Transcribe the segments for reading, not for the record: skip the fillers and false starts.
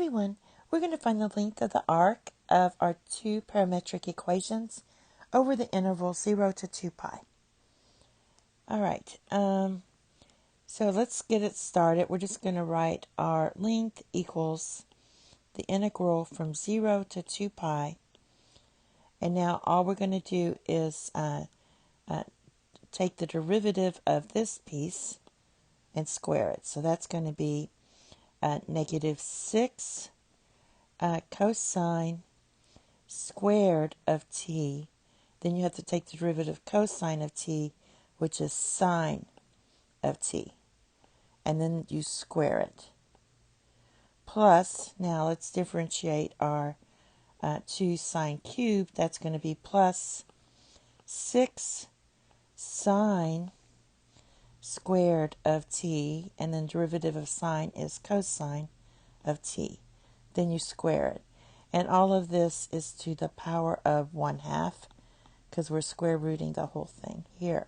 everyone, we're going to find the length of the arc of our two parametric equations over the interval 0 to 2 pi. All right, so let's get it started. We're just going to write our length equals the integral from 0 to 2 pi. And now all we're going to do is take the derivative of this piece and square it. So that's going to be negative 6 cosine squared of t. Then you have to take the derivative cosine of t, which is sine of t. And then you square it. Plus, now let's differentiate our 2 sine cubed. That's going to be plus 6 sine squared of t, and then derivative of sine is cosine of t. Then you square it. And all of this is to the power of 1/2 because we're square rooting the whole thing here.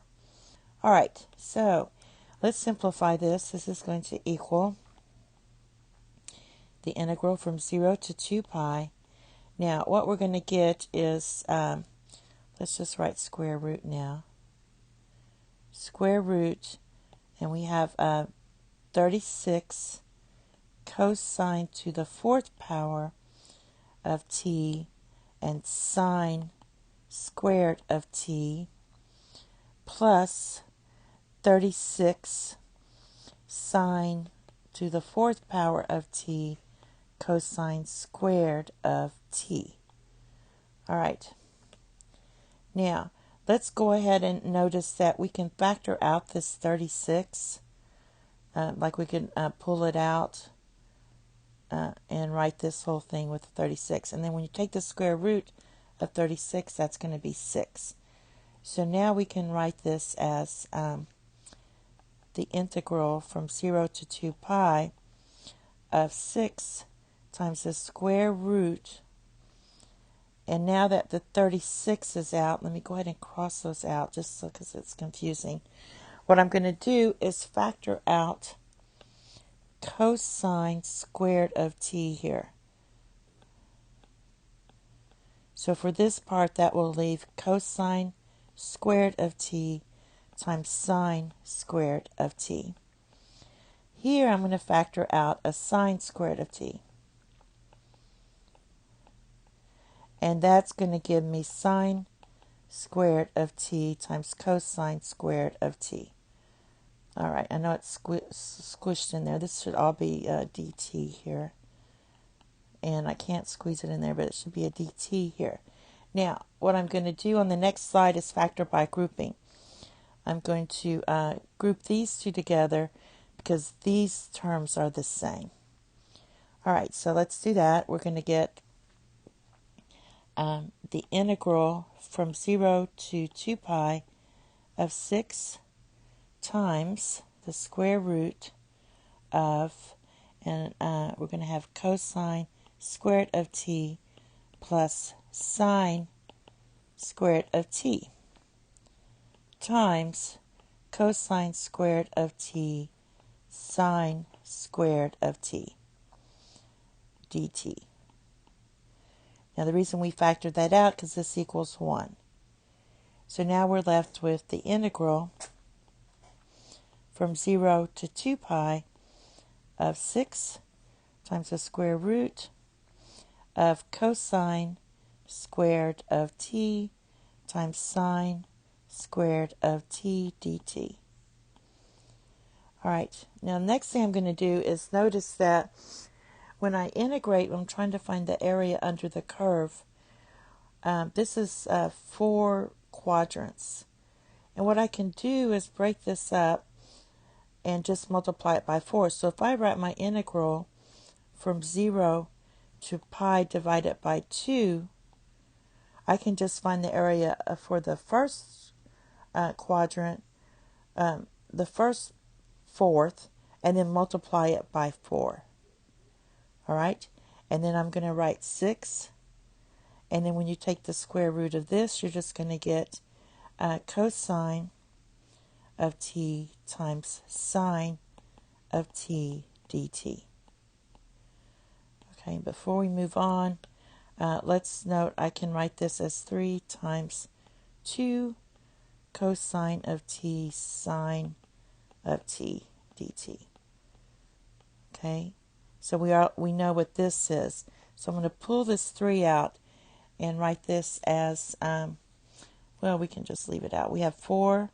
All right, so let's simplify this. This is going to equal the integral from 0 to 2 pi. Now, what we're going to get is, let's just write square root now. Square root, and we have 36 cosine to the 4th power of t and sine squared of t plus 36 sine to the 4th power of t cosine squared of t. All right. Now, let's go ahead and notice that we can factor out this 36. Like we can pull it out and write this whole thing with 36. And then when you take the square root of 36, that's going to be 6. So now we can write this as the integral from 0 to 2 pi of 6 times the square root. And now that the 36 is out, let me go ahead and cross those out just because it's confusing. What I'm going to do is factor out cosine squared of t here. So for this part, that will leave cosine squared of t times sine squared of t. Here I'm going to factor out a sine squared of t. And that's going to give me sine squared of t times cosine squared of t. All right, I know it's squished in there. This should all be dt here. And I can't squeeze it in there, but it should be a dt here. Now, what I'm going to do on the next slide is factor by grouping. I'm going to group these two together because these terms are the same. All right, so let's do that. We're going to get the integral from 0 to 2 pi of 6 times the square root of, and we're going to have cosine squared of t plus sine squared of t times cosine squared of t sine squared of t dt. Now the reason we factored that out because this equals 1. So now we're left with the integral from 0 to 2 pi of 6 times the square root of cosine squared of t times sine squared of t dt. All right, now the next thing I'm going to do is notice that when I integrate, I'm trying to find the area under the curve. This is 4 quadrants. And what I can do is break this up and just multiply it by 4. So if I write my integral from 0 to pi divided by 2, I can just find the area for the first quadrant, the first fourth, and then multiply it by 4. All right, and then I'm going to write 6, and then when you take the square root of this, you're just going to get cosine of t times sine of t dt. Okay, before we move on, let's note I can write this as 3 times 2 cosine of t sine of t dt. Okay, so we know what this is. So I'm going to pull this 3 out and write this as, well, we can just leave it out. We have 4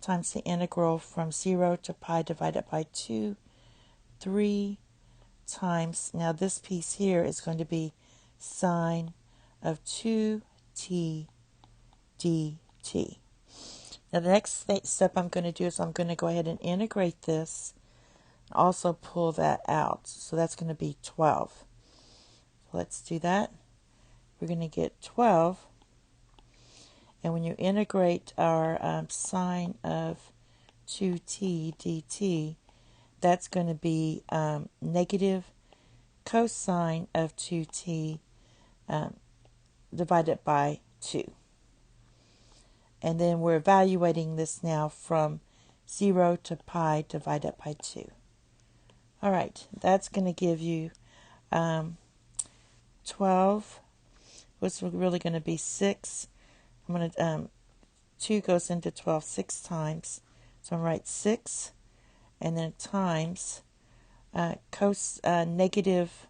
times the integral from 0 to pi divided by 2, 3 times, now this piece here is going to be sine of 2t dt. Now the next step I'm going to do is I'm going to go ahead and integrate this, also pull that out. So that's going to be 12. So let's do that. We're going to get 12. And when you integrate our sine of 2t dt, that's going to be negative cosine of 2t divided by 2. And then we're evaluating this now from 0 to pi divided by 2. All right, that's going to give you 12, which is really going to be 6. I'm going to, 2 goes into 12 6 times. So I'm going to write 6, and then times negative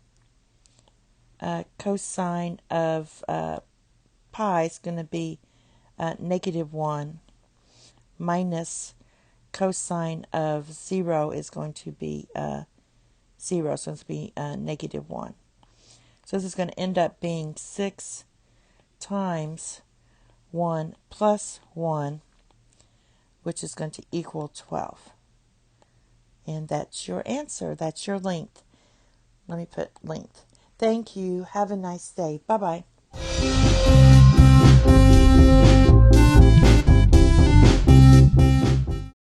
cosine of pi is going to be negative 1, minus cosine of 0 is going to be 0, so it's going to be negative 1. So this is going to end up being 6 times 1 plus 1, which is going to equal 12. And that's your answer. That's your length. Let me put length. Thank you. Have a nice day. Bye-bye.